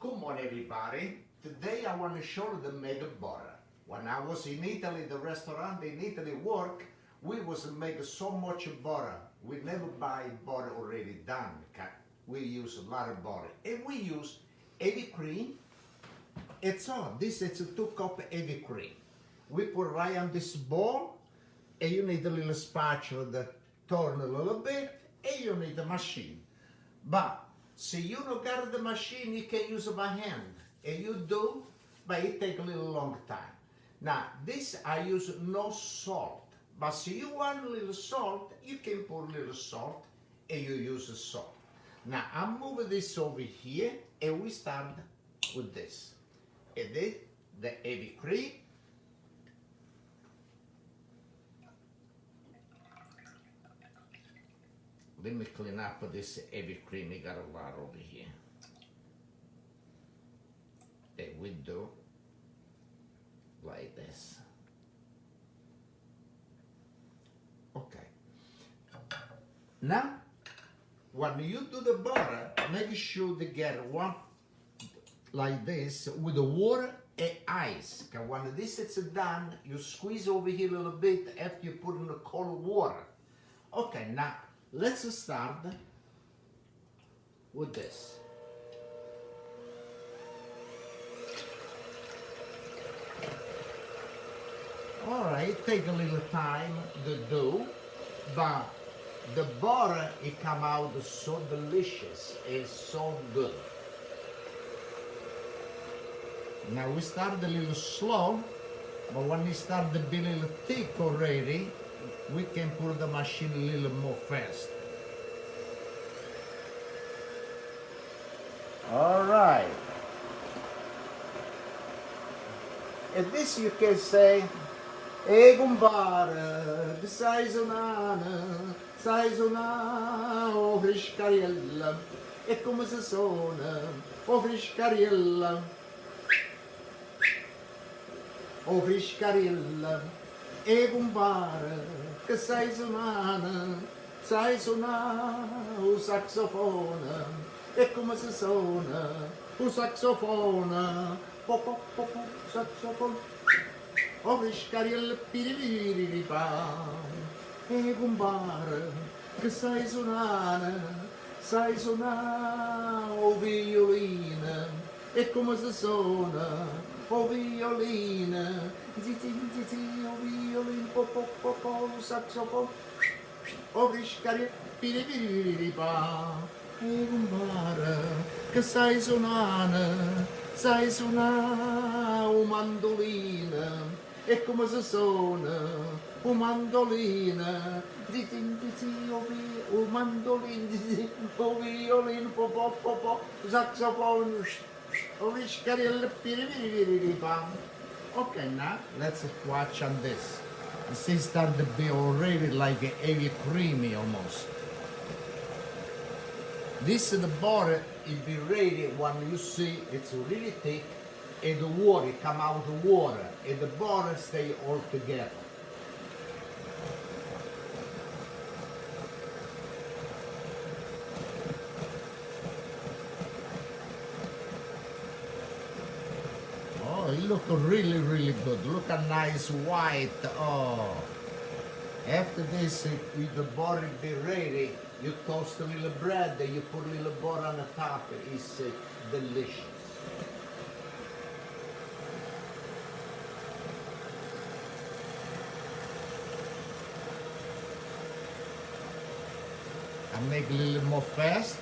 Come on everybody, today I want to show you the mega butter. When I was in Italy, the restaurant in Italy work, we was make so much butter. We never buy butter already done. We use a lot of butter. And we use heavy cream. It's all. This is a 2 cup heavy cream. We put right on this bowl, and you need a little spatula that turn a little bit, and you need a machine. But see, you don't got the machine, you can use it by hand. And you do, but it take a little long time. Now, this I use no salt. But see, you want a little salt, you can put a little salt, and you use the salt. Now, I'm moving this over here, and we start with this. And then the heavy cream. Let me clean up this heavy cream, I got a lot over here. And we do like this. Okay. Now, when you do the butter, make sure to get one like this with the water and ice. Because when this is done, you squeeze over here a little bit after you put in the cold water. Okay, now let's start with this. All right, take a little time to do, but the butter, it come out so delicious, it's so good. Now we start a little slow, but when it start to be a little thick already, we can put the machine a little more fast. All right. And this you can say, "E compare, sai suonare, oh frescariella, e come si suona, oh frescariella, oh frescariella, e compare, che sai suonare o saxofone, e come si suona, o saxofone, po po po po, saxofone. Oh frescariella piripiripa, e compare, che sai suonare o violino, e come si suona, o violino, zizi zizi, o violino, po po po po, saxofono, oh frescariella piripiripa, e compare, che sai suonare o mandolino, e come si suona o mandolina, zizi zizi, o mandolino, zizi, o violino, po po po po, saxophone, o frescariella piripiripa. Okay, now let's watch on this. This start to be already like a heavy creamy almost. This is the butter, it be ready when you see it's really thick and the water come out of the water and the butter stay all together. Oh, it look really, really good. Look a nice white. Oh. After this, with the butter be ready, you toast a little bread, and you put a little butter on the top. It's delicious. I make a little more fast.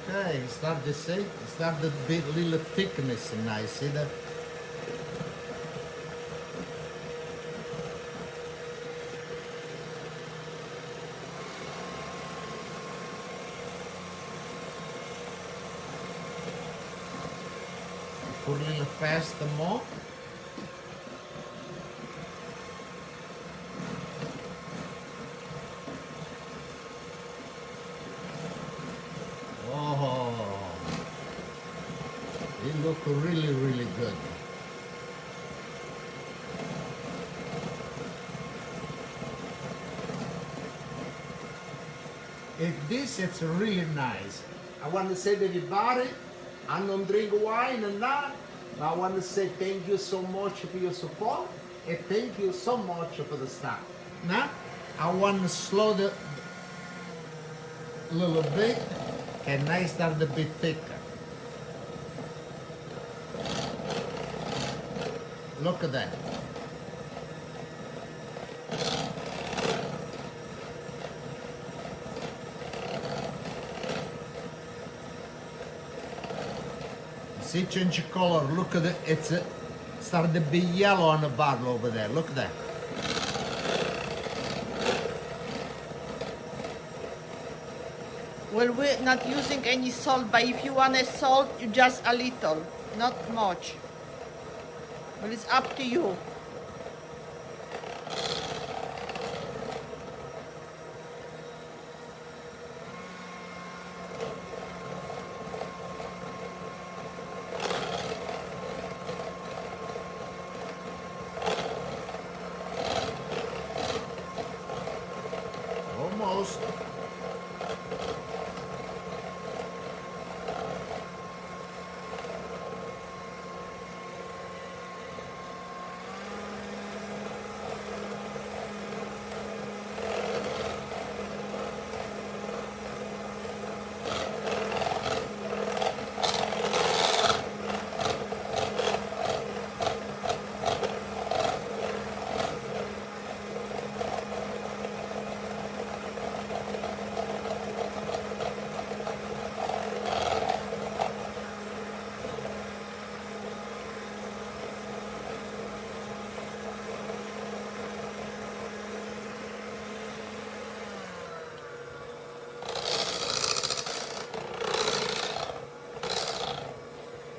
Okay, start to see, start to be a little thickness nice, see that? Put a little faster more. Oh, it look really, really good. It's really nice. I want to say to everybody, I don't drink wine and that, but I want to say thank you so much for your support and thank you so much for the stuff. Now, I want to slow the little bit and I start a bit thicker. Look at that. See, change color. Look at it. It's starting to be yellow on the bottle over there. Look at that. Well, we're not using any salt, but if you want a salt, you just a little, not much. Well, it's up to you. Almost.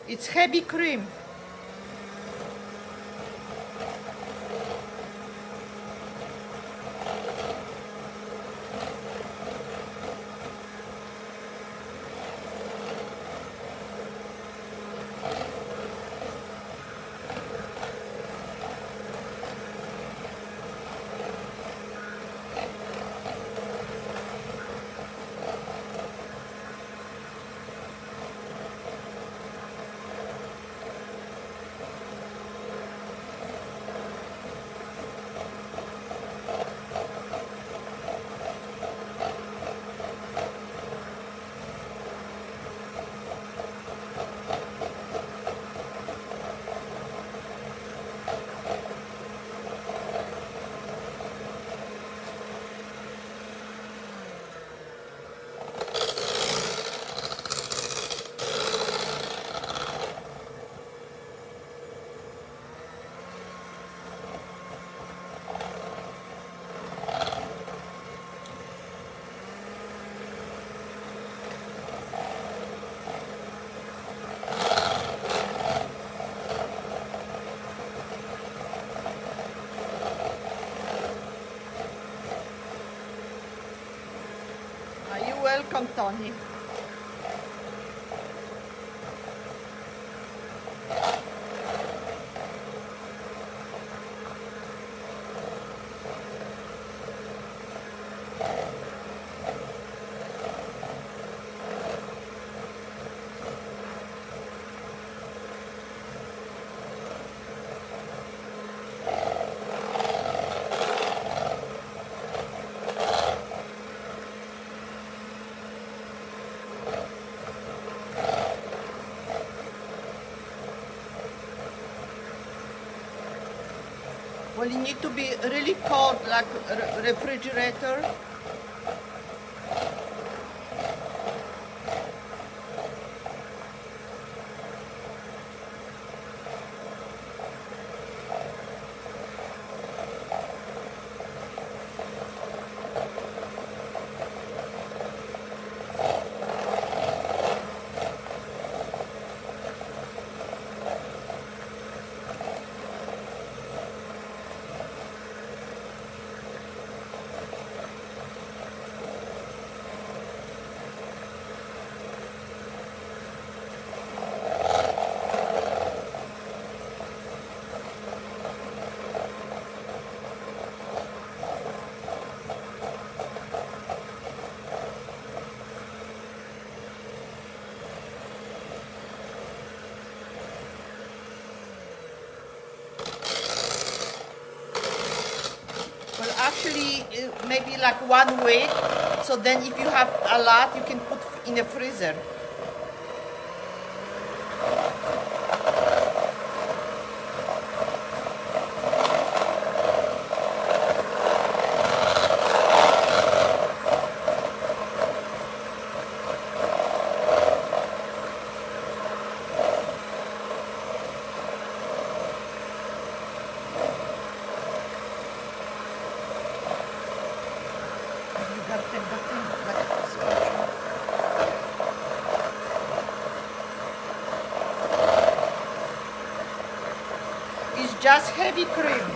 It's heavy cream. You're welcome, Tony. Well, you need to be really cold, like refrigerator. like 1 week. So then if you have a lot, you can put in the freezer. It's just heavy cream.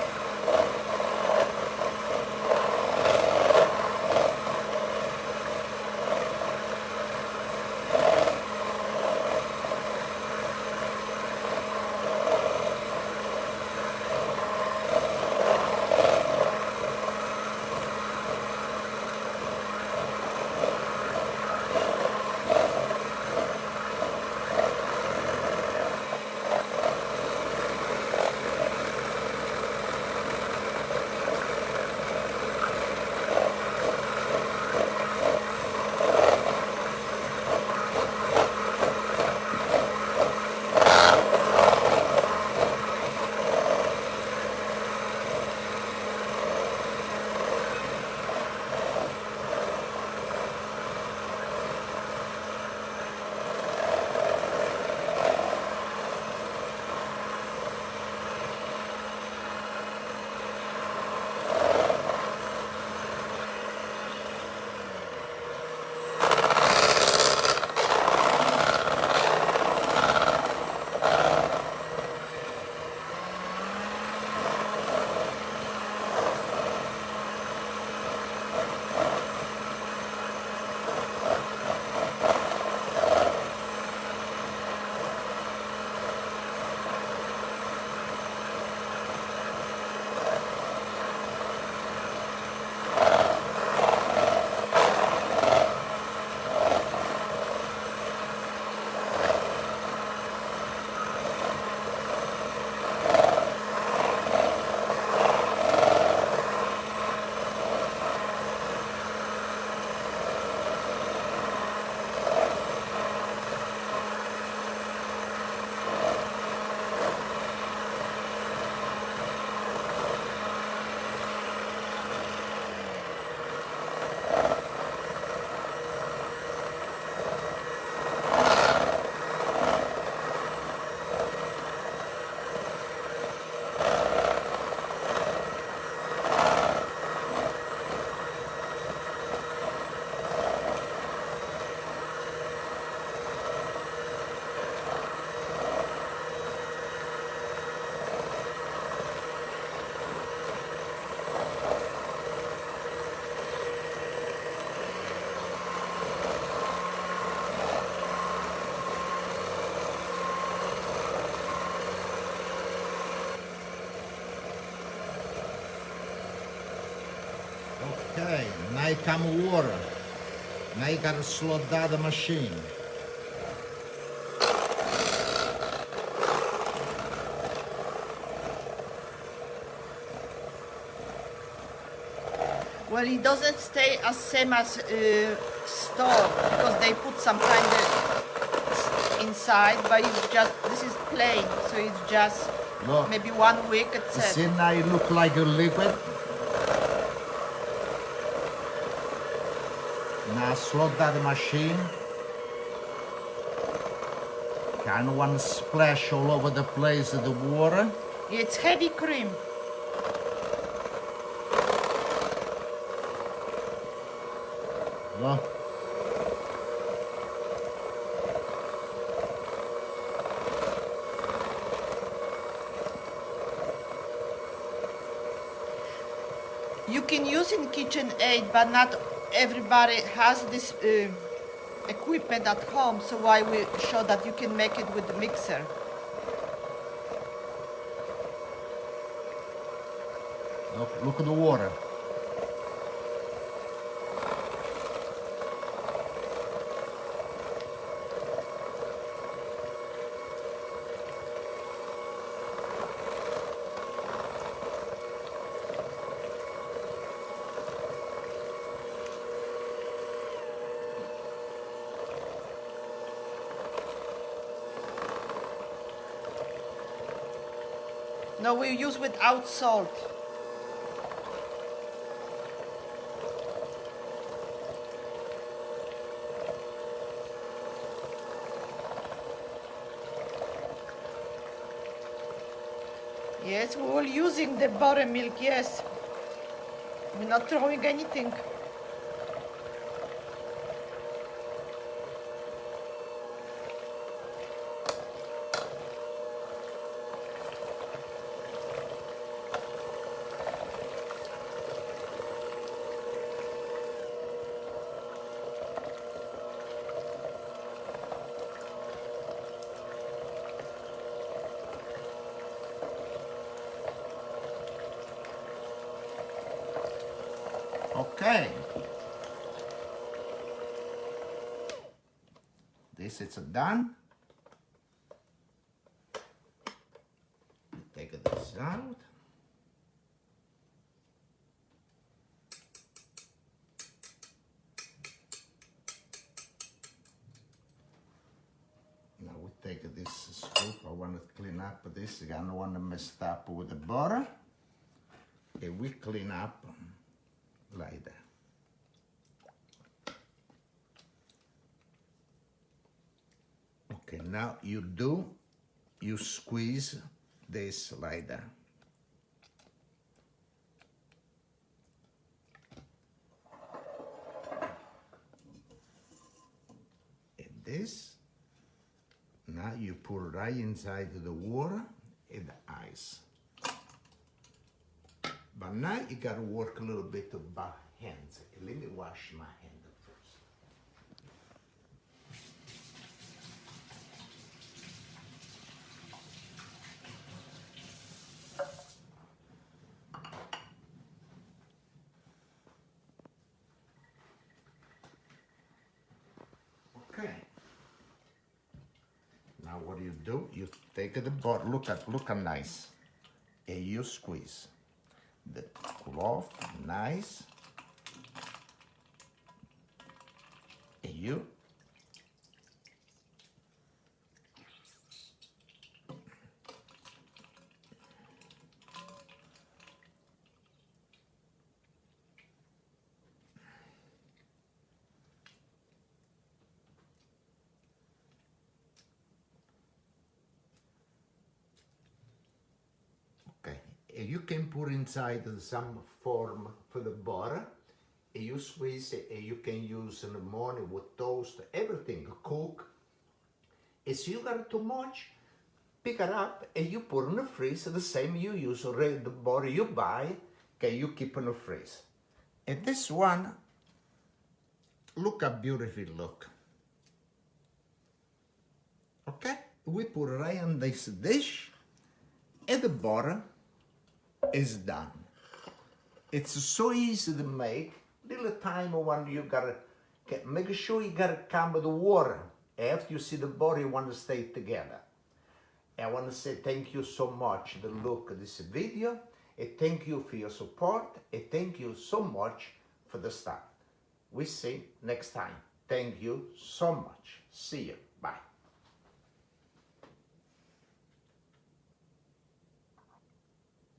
Okay, now come water. Now you gotta slow down the machine. Well, it doesn't stay as same as store because they put some kind of inside, but it's just, this is plain, so it's just Look, maybe 1 week, you etc. see now it look like a liquid? Now slow down the machine. Kind of want to splash all over the place of the water. It's heavy cream. Look. You can use in KitchenAid, but not everybody has this equipment at home, so why we show that you can make it with the mixer. Look at the water. No, we use without salt. Yes, we're all using the buttermilk, yes. We're not throwing anything. Okay. This is done. Take this out. Now we take this scoop. I want to clean up this. I don't want to mess up with the butter. And we clean up like that. Okay, now you squeeze this like that. And this, now you put right inside the water and the ice. But now you gotta work a little bit by hands. Let me wash my hand first. Okay. Now what do? You take the butter. Look how nice, and you squeeze the cloth nice, and you okay. And you can put inside some form for the butter. And you squeeze it, and you can use in the morning with toast, everything, cook. If you got too much, pick it up and you put in the freezer, the same you use already, the butter you buy, okay, you keep in the freezer. And this one, look how beautiful it look. Okay, we put it right on this dish, and the butter is done. It's so easy to make. Little time when you gotta make sure you gotta come with the water. After you see the butter, you want to stay together. I want to say thank you so much to look at this video, and thank you for your support, and thank you so much for the start. We see next time. Thank you so much. See you. Bye.